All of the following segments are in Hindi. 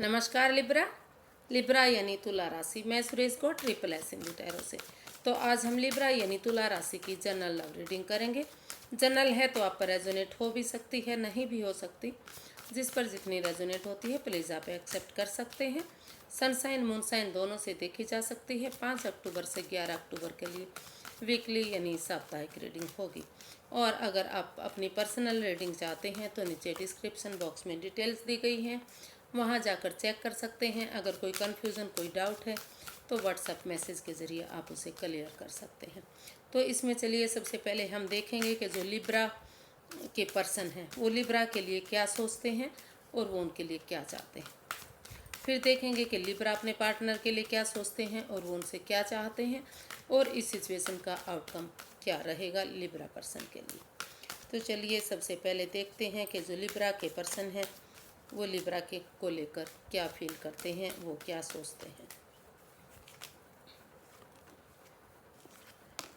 नमस्कार लिब्रा। लिब्रा यानी तुला राशि। मैं Suresh Gaur triple S Hindu tarot से। तो आज हम लिब्रा यानी तुला राशि की जनरल लव रीडिंग करेंगे। जनरल है तो आप पर रेजोनेट हो भी सकती है, नहीं भी हो सकती। जिस पर जितनी रेजोनेट होती है प्लीज़ आप एक्सेप्ट कर सकते हैं। सनसाइन मूनसाइन दोनों से देखी जा सकती है। 5 अक्टूबर से 11 अक्टूबर के लिए वीकली यानी साप्ताहिक रीडिंग होगी। और अगर आप अपनी पर्सनल रीडिंग चाहते हैं तो नीचे डिस्क्रिप्शन बॉक्स में डिटेल्स दी गई हैं, वहां जाकर चेक कर सकते हैं। अगर कोई कन्फ्यूज़न कोई डाउट है तो व्हाट्सएप मैसेज के ज़रिए आप उसे क्लियर कर सकते हैं। तो इसमें चलिए सबसे पहले हम देखेंगे कि जो लिब्रा के पर्सन हैं वो लिब्रा के लिए क्या सोचते हैं और वो उनके लिए क्या चाहते हैं। फिर देखेंगे कि लिब्रा अपने पार्टनर के लिए क्या सोचते हैं और वो उनसे क्या चाहते हैं और इस सिचुएशन का आउटकम क्या रहेगा लिब्रा पर्सन के लिए। तो चलिए सबसे पहले देखते हैं कि जो लिब्रा के पर्सन हैं वो लिब्रा के को लेकर क्या फील करते हैं, वो क्या सोचते हैं।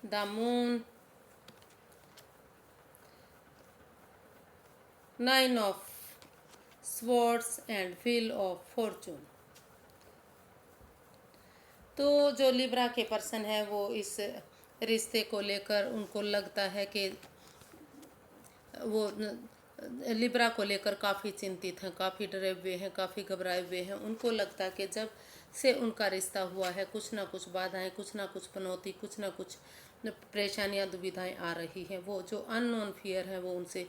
The moon, 9 of swords and wheel of Fortune. तो जो लिब्रा के पर्सन है वो इस रिश्ते को लेकर उनको लगता है कि वो लिब्रा को लेकर काफ़ी चिंतित हैं, काफ़ी डरे हुए हैं, काफ़ी घबराए हुए हैं। उनको लगता है कि जब से उनका रिश्ता हुआ है कुछ ना कुछ बाधाएं, कुछ ना कुछ पनौती, कुछ ना कुछ परेशानियां, दुविधाएं आ रही हैं। वो जो अननोन फियर है वो उनसे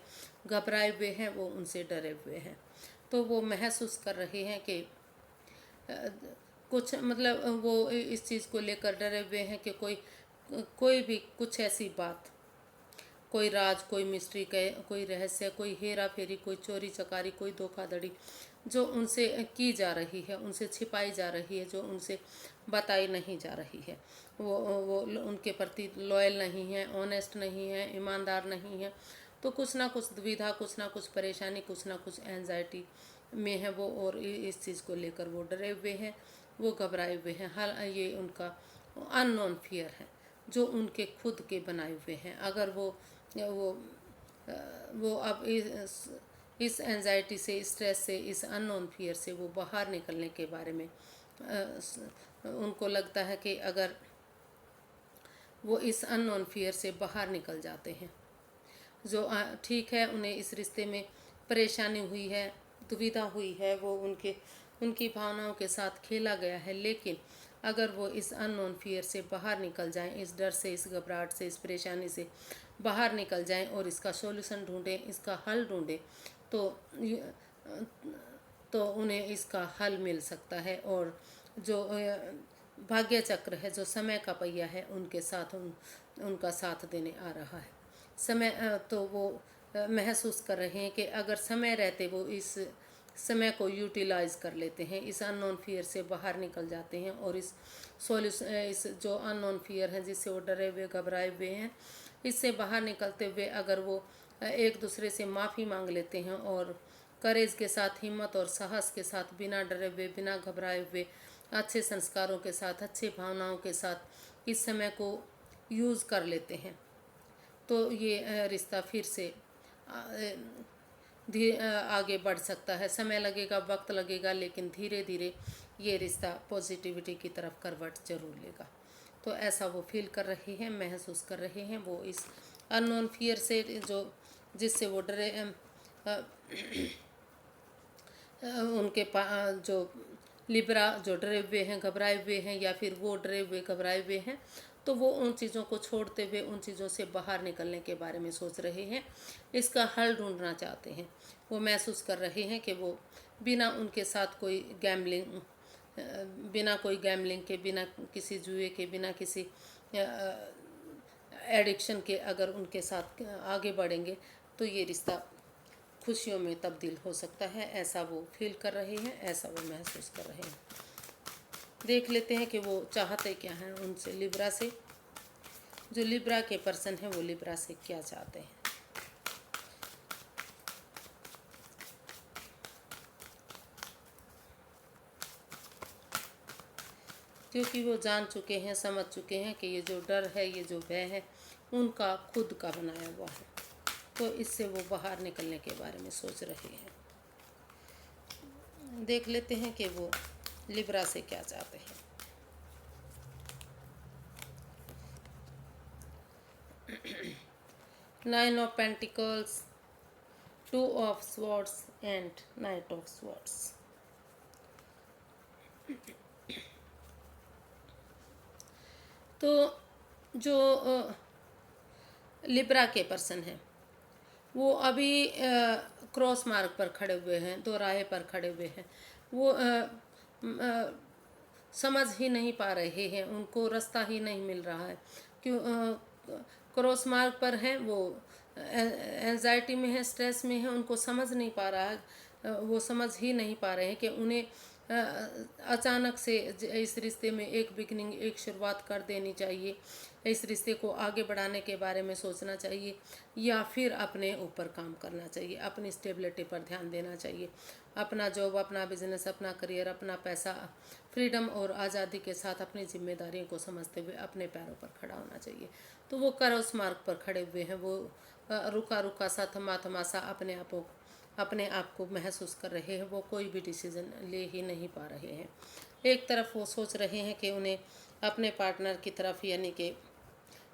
घबराए हुए हैं, वो उनसे डरे हुए हैं। तो वो महसूस कर रहे हैं कि कुछ मतलब वो इस चीज़ को लेकर डरे हुए हैं कि कोई भी कुछ ऐसी बात, कोई राज, कोई मिस्ट्री, कोई रहस्य, कोई हेरा फेरी, कोई चोरी चकारी, कोई धोखाधड़ी जो उनसे की जा रही है, उनसे छिपाई जा रही है, जो उनसे बताई नहीं जा रही है, वो उनके प्रति लॉयल नहीं है, ऑनेस्ट नहीं है, ईमानदार नहीं है। तो कुछ ना कुछ दुविधा, कुछ ना कुछ परेशानी, कुछ ना कुछ एंजाइटी में है वो, और इस चीज़ को लेकर वो डरे हुए हैं, वो घबराए हुए हैं। हाल ये उनका अननोन फियर है जो उनके खुद के बनाए हुए हैं। अगर वो अब इस एंजाइटी से, स्ट्रेस से, इस अननोन फियर से वो बाहर निकलने के बारे में उनको लगता है कि अगर वो इस अननोन फियर से बाहर निकल जाते हैं, जो ठीक है उन्हें इस रिश्ते में परेशानी हुई है, दुविधा हुई है, वो उनकी भावनाओं के साथ खेला गया है, लेकिन अगर वो इस अननोन फियर से बाहर निकल जाएं, इस डर से, इस घबराहट से, इस परेशानी से बाहर निकल जाएं और इसका सॉल्यूशन ढूंढें, इसका हल ढूंढें, तो उन्हें इसका हल मिल सकता है। और जो भाग्य चक्र है, जो समय का पहिया है, उनके साथ उनका साथ देने आ रहा है। समय तो वो महसूस कर रहे हैं कि अगर समय रहते वो इस समय को यूटिलाइज कर लेते हैं, इस अननोन फियर से बाहर निकल जाते हैं और इस जो अननोन फियर है जिससे वो डरे हुए, घबराए हुए हैं, इससे बाहर निकलते हुए अगर वो एक दूसरे से माफ़ी मांग लेते हैं और करेज के साथ, हिम्मत और साहस के साथ, बिना डरे हुए, बिना घबराए हुए, अच्छे संस्कारों के साथ, अच्छे भावनाओं के साथ इस समय को यूज़ कर लेते हैं, तो ये रिश्ता फिर से आगे बढ़ सकता है। समय लगेगा, वक्त लगेगा, लेकिन धीरे धीरे ये रिश्ता पॉजिटिविटी की तरफ करवट जरूर लेगा। तो ऐसा वो फील कर रहे हैं, महसूस कर रहे हैं। वो इस अननोन फियर से जिससे वो डरे उनके जो लिब्रा जो डरे हुए हैं, घबराए हुए हैं, या फिर वो डरे हुए, घबराए हुए हैं, तो वो उन चीज़ों को छोड़ते हुए उन चीज़ों से बाहर निकलने के बारे में सोच रहे हैं, इसका हल ढूंढना चाहते हैं। वो महसूस कर रहे हैं कि वो बिना उनके साथ कोई गैम्बलिंग, बिना कोई गैम्बलिंग के, बिना किसी जुए के, बिना किसी एडिक्शन के अगर उनके साथ आगे बढ़ेंगे तो ये रिश्ता खुशियों में तब्दील हो सकता है। ऐसा वो फील कर रहे हैं, ऐसा वो महसूस कर रहे हैं। देख लेते हैं कि वो चाहते क्या हैं उनसे, लिब्रा से। जो लिब्रा के पर्सन हैं वो लिब्रा से क्या चाहते हैं। क्योंकि वो जान चुके हैं, समझ चुके हैं कि ये जो डर है, ये जो भय है, उनका खुद का बनाया हुआ है, तो इससे वो बाहर निकलने के बारे में सोच रहे हैं। देख लेते हैं कि वो लिब्रा से क्या चाहते हैं। Nine of pentacles, two of swords and night of swords. तो जो लिब्रा के पर्सन हैं वो अभी क्रॉस मार्ग पर खड़े हुए हैं, दो राह पर खड़े हुए हैं। वो समझ ही नहीं पा रहे हैं, उनको रास्ता ही नहीं मिल रहा है। क्यों क्रॉस मार्ग पर हैं वो, एंजाइटी में है, स्ट्रेस में है, उनको समझ नहीं पा रहा है। वो समझ ही नहीं पा रहे हैं कि उन्हें अचानक से इस रिश्ते में एक बिगनिंग, एक शुरुआत कर देनी चाहिए, इस रिश्ते को आगे बढ़ाने के बारे में सोचना चाहिए, या फिर अपने ऊपर काम करना चाहिए, अपनी स्टेबिलिटी पर ध्यान देना चाहिए, अपना जॉब, अपना बिजनेस, अपना करियर, अपना पैसा, फ्रीडम और आज़ादी के साथ अपनी जिम्मेदारियों को समझते हुए अपने पैरों पर खड़ा होना चाहिए। तो वो क्रॉस मार्ग पर खड़े हुए हैं। वो रुका रुका सा, थमा थमा सा अपने आप को महसूस कर रहे हैं। वो कोई भी डिसीजन ले ही नहीं पा रहे हैं। एक तरफ वो सोच रहे हैं कि उन्हें अपने पार्टनर की तरफ, यानी कि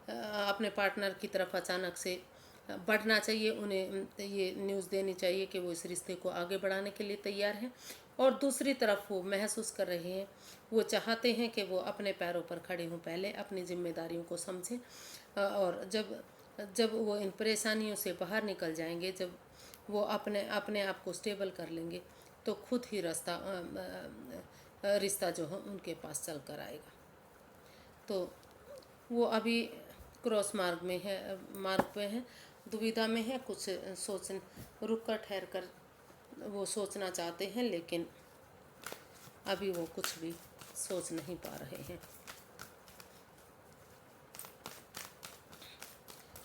अपने पार्टनर की तरफ अचानक से बढ़ना चाहिए, उन्हें ये न्यूज़ देनी चाहिए कि वो इस रिश्ते को आगे बढ़ाने के लिए तैयार हैं। और दूसरी तरफ वो महसूस कर रहे हैं, वो चाहते हैं कि वो अपने पैरों पर खड़े हों, पहले अपनी जिम्मेदारियों को समझें, और जब जब वो इन परेशानियों से बाहर निकल जाएंगे, जब वो अपने अपने आप को स्टेबल कर लेंगे, तो खुद ही रिश्ता जो है उनके पास चल कर आएगा। तो वो अभी क्रॉस मार्ग में है, मार्ग पे है, दुविधा में है, कुछ रुक कर ठहर कर वो सोचना चाहते हैं, लेकिन अभी वो कुछ भी सोच नहीं पा रहे हैं।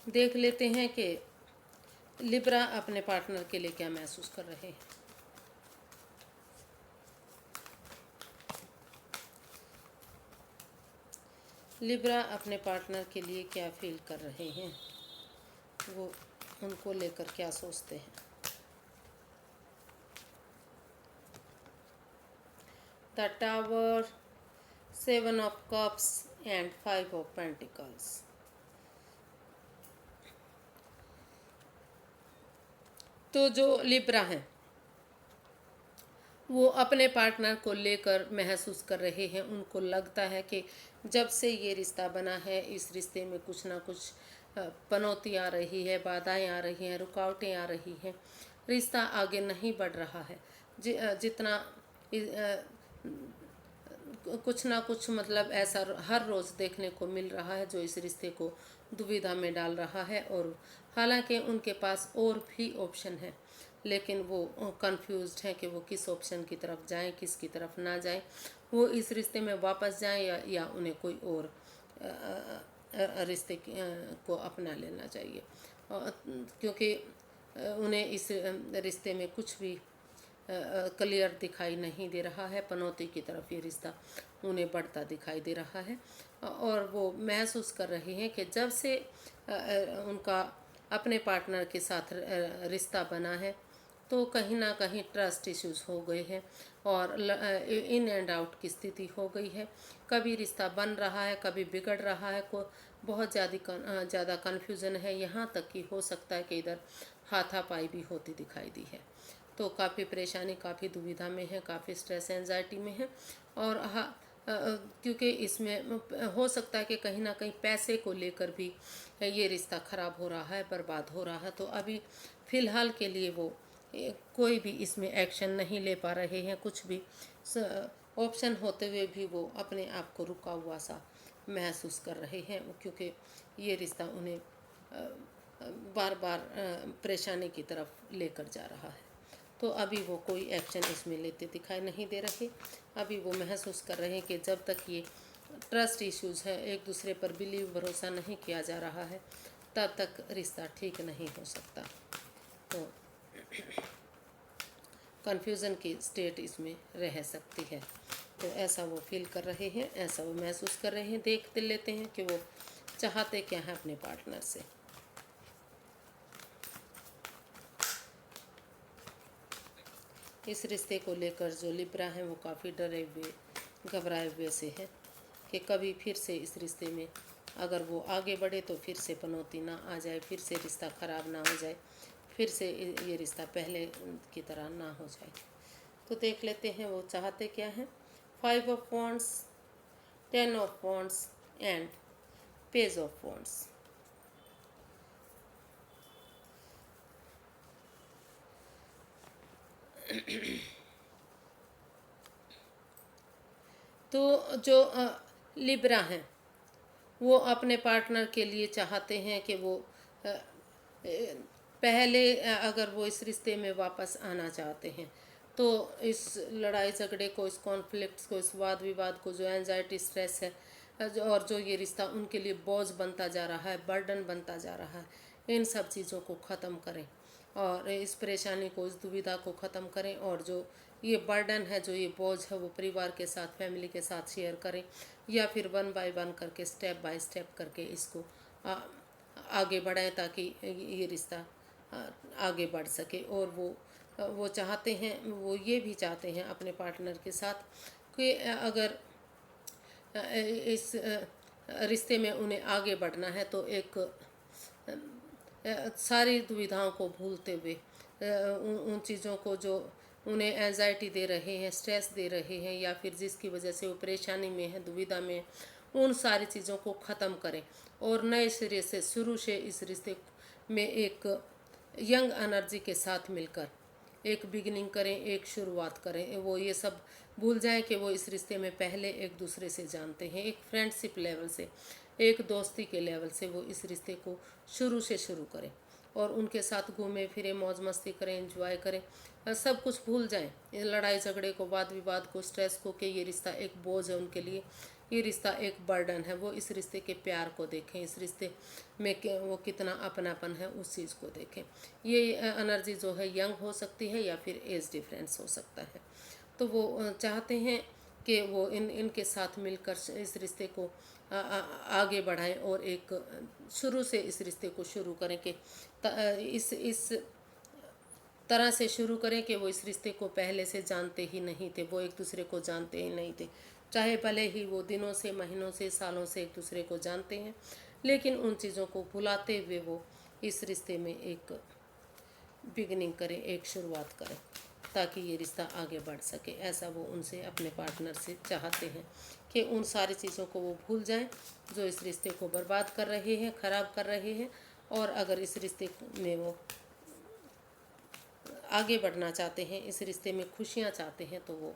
देख लेते हैं कि लिब्रा अपने पार्टनर के लिए क्या महसूस कर रहे हैं। लिब्रा अपने पार्टनर के लिए क्या फील कर रहे हैं, वो उनको लेकर क्या सोचते हैं। The tower, 7 of cups and 5 of pentacles. तो जो लिब्रा हैं वो अपने पार्टनर को लेकर महसूस कर रहे हैं। उनको लगता है कि जब से ये रिश्ता बना है, इस रिश्ते में कुछ ना कुछ पनौती आ रही है, बाधाएं आ रही हैं, रुकावटें आ रही हैं, रिश्ता आगे नहीं बढ़ रहा है। जितना कुछ ना कुछ मतलब ऐसा हर रोज़ देखने को मिल रहा है जो इस रिश्ते को दुविधा में डाल रहा है। और हालांकि उनके पास और भी ऑप्शन है, लेकिन वो कंफ्यूज्ड हैं कि वो किस ऑप्शन की तरफ जाएं, किस की तरफ ना जाएं, वो इस रिश्ते में वापस जाएं या उन्हें कोई और रिश्ते को अपना लेना चाहिए, क्योंकि उन्हें इस रिश्ते में कुछ भी क्लियर दिखाई नहीं दे रहा है। पनौती की तरफ ये रिश्ता उन्हें बढ़ता दिखाई दे रहा है, और वो महसूस कर रहे हैं कि जब से उनका अपने पार्टनर के साथ रिश्ता बना है, तो कहीं ना कहीं ट्रस्ट इश्यूज हो गए हैं और इन एंड आउट की स्थिति हो गई है। कभी रिश्ता बन रहा है, कभी बिगड़ रहा है, को बहुत ज़्यादा कन्फ्यूज़न है। यहाँ तक कि हो सकता है कि इधर हाथापाई भी होती दिखाई दी है। तो काफ़ी परेशानी, काफ़ी दुविधा में है, काफ़ी स्ट्रेस एंजाइटी में है। और क्योंकि इसमें हो सकता है कि कहीं ना कहीं पैसे को लेकर भी ये रिश्ता ख़राब हो रहा है, बर्बाद हो रहा है। तो अभी फ़िलहाल के लिए वो कोई भी इसमें एक्शन नहीं ले पा रहे हैं। कुछ भी ऑप्शन होते हुए भी वो अपने आप को रुका हुआ सा महसूस कर रहे हैं, क्योंकि ये रिश्ता उन्हें बार बार परेशानी की तरफ लेकर जा रहा है। तो अभी वो कोई एक्शन इसमें लेते दिखाई नहीं दे रहे। अभी वो महसूस कर रहे हैं कि जब तक ये ट्रस्ट इश्यूज़ है, एक दूसरे पर बिलीव, भरोसा नहीं किया जा रहा है, तब तक रिश्ता ठीक नहीं हो सकता। तो कन्फ्यूज़न की स्टेट इसमें रह सकती है। तो ऐसा वो फील कर रहे हैं, ऐसा वो महसूस कर रहे हैं। देख लेते हैं कि वो चाहते क्या हैं अपने पार्टनर से। इस रिश्ते को लेकर जो लिब्रा हैं वो काफ़ी डरे हुए घबराए हुए से है कि कभी फिर से इस रिश्ते में अगर वो आगे बढ़े तो फिर से पनौती ना आ जाए, फिर से रिश्ता ख़राब ना हो जाए, फिर से ये रिश्ता पहले की तरह ना हो जाए। तो देख लेते हैं वो चाहते क्या हैं। 5 of wands, 10 of wands and page of wands. तो जो लिब्रा हैं वो अपने पार्टनर के लिए चाहते हैं कि वो पहले अगर वो इस रिश्ते में वापस आना चाहते हैं तो इस लड़ाई झगड़े को, इस कॉन्फ्लिक्ट्स को, इस वाद विवाद को, जो एंजाइटी स्ट्रेस है और जो ये रिश्ता उनके लिए बोझ बनता जा रहा है, बर्डन बनता जा रहा है, इन सब चीज़ों को ख़त्म करें और इस परेशानी को, इस दुविधा को ख़त्म करें और जो ये बर्डन है, जो ये बोझ है, वो परिवार के साथ, फैमिली के साथ शेयर करें या फिर 1 बाय 1 करके, स्टेप बाय स्टेप करके इसको आगे बढ़ाएं ताकि ये रिश्ता आगे बढ़ सके। और वो चाहते हैं, वो ये भी चाहते हैं अपने पार्टनर के साथ कि अगर इस रिश्ते में उन्हें आगे बढ़ना है तो एक सारी दुविधाओं को भूलते हुए उन चीज़ों को जो उन्हें एंजाइटी दे रहे हैं, स्ट्रेस दे रहे हैं या फिर जिसकी वजह से वो परेशानी में है, दुविधा में, उन सारी चीज़ों को ख़त्म करें और नए सिरे से शुरू से इस रिश्ते में एक यंग एनर्जी के साथ मिलकर एक बिगिनिंग करें, एक शुरुआत करें। वो ये सब भूल जाएं कि वो इस रिश्ते में पहले एक दूसरे से जानते हैं, एक फ्रेंडशिप लेवल से, एक दोस्ती के लेवल से वो इस रिश्ते को शुरू से शुरू करें और उनके साथ घूमें फिरें, मौज मस्ती करें, एंजॉय करें, सब कुछ भूल जाएं, ये लड़ाई झगड़े को, वाद विवाद को, स्ट्रेस को कि ये रिश्ता एक बोझ है उनके लिए, ये रिश्ता एक बर्डन है। वो इस रिश्ते के प्यार को देखें, इस रिश्ते में वो कितना अपनापन है उस चीज़ को देखें। ये एनर्जी जो है यंग हो सकती है या फिर एज डिफरेंस हो सकता है। तो वो चाहते हैं कि वो इनके साथ मिलकर इस रिश्ते को आगे बढ़ाएं और एक शुरू से इस रिश्ते को शुरू करें कि इस तरह से शुरू करें कि वो इस रिश्ते को पहले से जानते ही नहीं थे, वो एक दूसरे को जानते ही नहीं थे, चाहे भले ही वो दिनों से, महीनों से, सालों से एक दूसरे को जानते हैं, लेकिन उन चीज़ों को भुलाते हुए वो इस रिश्ते में एक बिगनिंग करें, एक शुरुआत करें ताकि ये रिश्ता आगे बढ़ सके। ऐसा वो उनसे, अपने पार्टनर से चाहते हैं कि उन सारी चीज़ों को वो भूल जाएं जो इस रिश्ते को बर्बाद कर रहे हैं, ख़राब कर रहे हैं। और अगर इस रिश्ते में वो आगे बढ़ना चाहते हैं, इस रिश्ते में खुशियाँ चाहते हैं, तो वो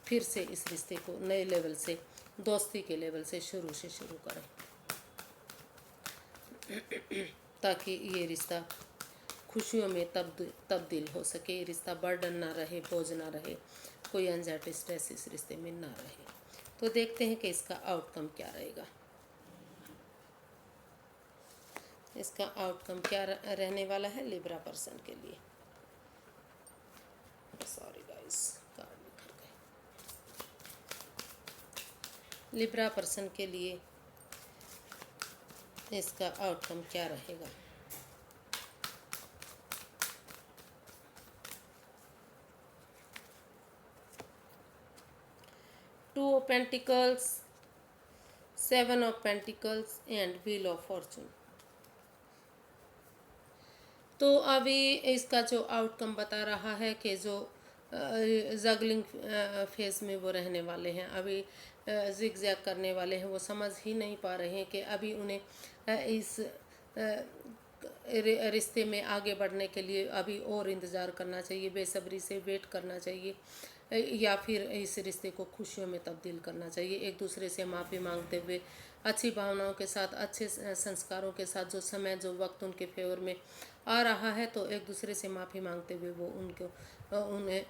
फिर से इस रिश्ते को नए लेवल से, दोस्ती के लेवल से शुरू करें ताकि ये रिश्ता खुशियों में तब्दील हो सके, ये रिश्ता बर्डन ना रहे, बोझ ना रहे, कोई एंजाइटी स्ट्रेस इस रिश्ते में ना रहे। तो देखते हैं कि इसका आउटकम क्या रहेगा। इसका आउटकम क्या रहने वाला है लिब्रा पर्सन के लिए। सॉरी गाइस, कार्ड बिखर गए। लिब्रा पर्सन के लिए इसका आउटकम क्या रहेगा। Two of pentacles, 7 of pentacles and wheel of Fortune. तो अभी इसका जो आउटकम बता रहा है कि जो जगलिंग फेज में वो रहने वाले हैं, अभी जिग जैग करने वाले हैं, वो समझ ही नहीं पा रहे हैं कि अभी उन्हें इस रिश्ते में आगे बढ़ने के लिए अभी और इंतज़ार करना चाहिए, बेसब्री से वेट करना चाहिए या फिर इस रिश्ते को खुशियों में तब्दील करना चाहिए। एक दूसरे से माफ़ी मांगते हुए, अच्छी भावनाओं के साथ, अच्छे संस्कारों के साथ, जो समय, जो वक्त उनके फेवर में आ रहा है, तो एक दूसरे से माफ़ी मांगते हुए वो उन्हें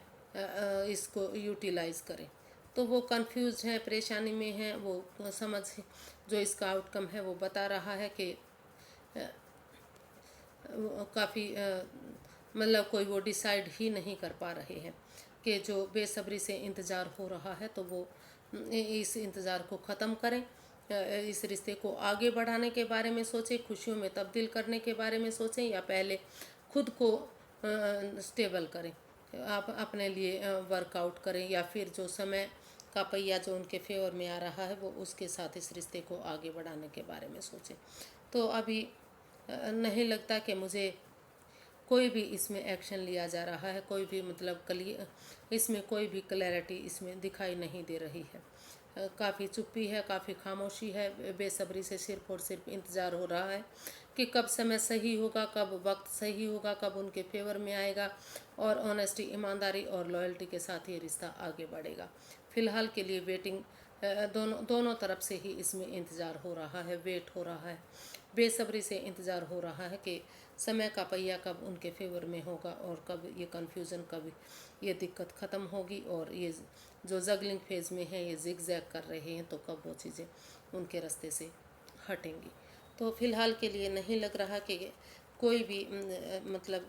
इसको यूटिलाइज़ करें। तो वो कंफ्यूज हैं, परेशानी में हैं, वो समझ जो इसका आउटकम है वो बता रहा है कि काफ़ी मतलब कोई वो डिसाइड ही नहीं कर पा रहे हैं कि जो बेसब्री से इंतज़ार हो रहा है, तो वो इस इंतज़ार को ख़त्म करें, इस रिश्ते को आगे बढ़ाने के बारे में सोचें, खुशियों में तब्दील करने के बारे में सोचें या पहले खुद को स्टेबल करें, आप अपने लिए वर्कआउट करें, या फिर जो समय का पहिया जो उनके फेवर में आ रहा है वो उसके साथ इस रिश्ते को आगे बढ़ाने के बारे में सोचें। तो अभी नहीं लगता कि मुझे कोई भी इसमें एक्शन लिया जा रहा है, कोई भी मतलब इसमें कोई भी क्लैरिटी इसमें दिखाई नहीं दे रही है। काफ़ी चुप्पी है, काफ़ी खामोशी है, बेसब्री से सिर्फ और सिर्फ इंतज़ार हो रहा है कि कब समय सही होगा, कब वक्त सही होगा, कब उनके फेवर में आएगा और ऑनेस्टी, ईमानदारी और लॉयल्टी के साथ ये रिश्ता आगे बढ़ेगा। फ़िलहाल के लिए वेटिंग, दोनों तरफ से ही इसमें इंतज़ार हो रहा है, वेट हो रहा है, बेसब्री से इंतज़ार हो रहा है कि समय का पहिया कब उनके फेवर में होगा और कब ये कन्फ्यूज़न, कब ये दिक्कत ख़त्म होगी और ये जो जगलिंग फेज़ में है, ये जिग जैग कर रहे हैं, तो कब वो चीज़ें उनके रास्ते से हटेंगी। तो फ़िलहाल के लिए नहीं लग रहा कि कोई भी मतलब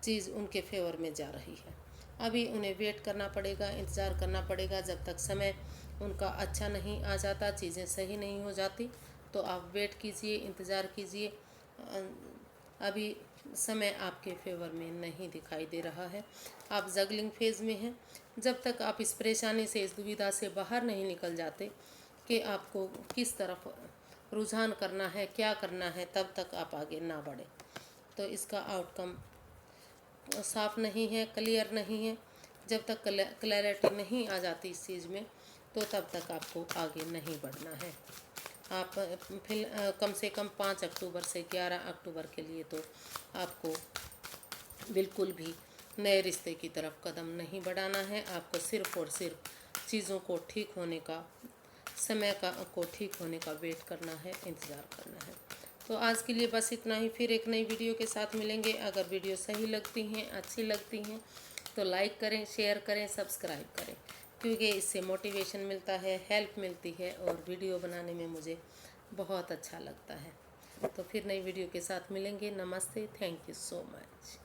चीज़ उनके फेवर में जा रही है। अभी उन्हें वेट करना पड़ेगा, इंतज़ार करना पड़ेगा जब तक समय उनका अच्छा नहीं आ जाता, चीज़ें सही नहीं हो जाती। तो आप वेट कीजिए, इंतज़ार कीजिए। अभी समय आपके फेवर में नहीं दिखाई दे रहा है, आप जगलिंग फेज़ में हैं। जब तक आप इस परेशानी से, इस दुविधा से बाहर नहीं निकल जाते कि आपको किस तरफ रुझान करना है, क्या करना है, तब तक आप आगे ना बढ़ें। तो इसका आउटकम साफ नहीं है, क्लियर नहीं है। जब तक क्लैरिटी नहीं आ जाती इस चीज़ में, तो तब तक आपको आगे नहीं बढ़ना है। आप कम से कम 5 अक्टूबर से 11 अक्टूबर के लिए तो आपको बिल्कुल भी नए रिश्ते की तरफ कदम नहीं बढ़ाना है। आपको सिर्फ़ और सिर्फ चीज़ों को ठीक होने का, समय को ठीक होने का वेट करना है, इंतज़ार करना है। तो आज के लिए बस इतना ही। फिर एक नई वीडियो के साथ मिलेंगे। अगर वीडियो सही लगती हैं, अच्छी लगती हैं, तो लाइक करें, शेयर करें, सब्सक्राइब करें, क्योंकि इससे मोटिवेशन मिलता है, हेल्प मिलती है और वीडियो बनाने में मुझे बहुत अच्छा लगता है। तो फिर नई वीडियो के साथ मिलेंगे। नमस्ते, थैंक यू सो मच।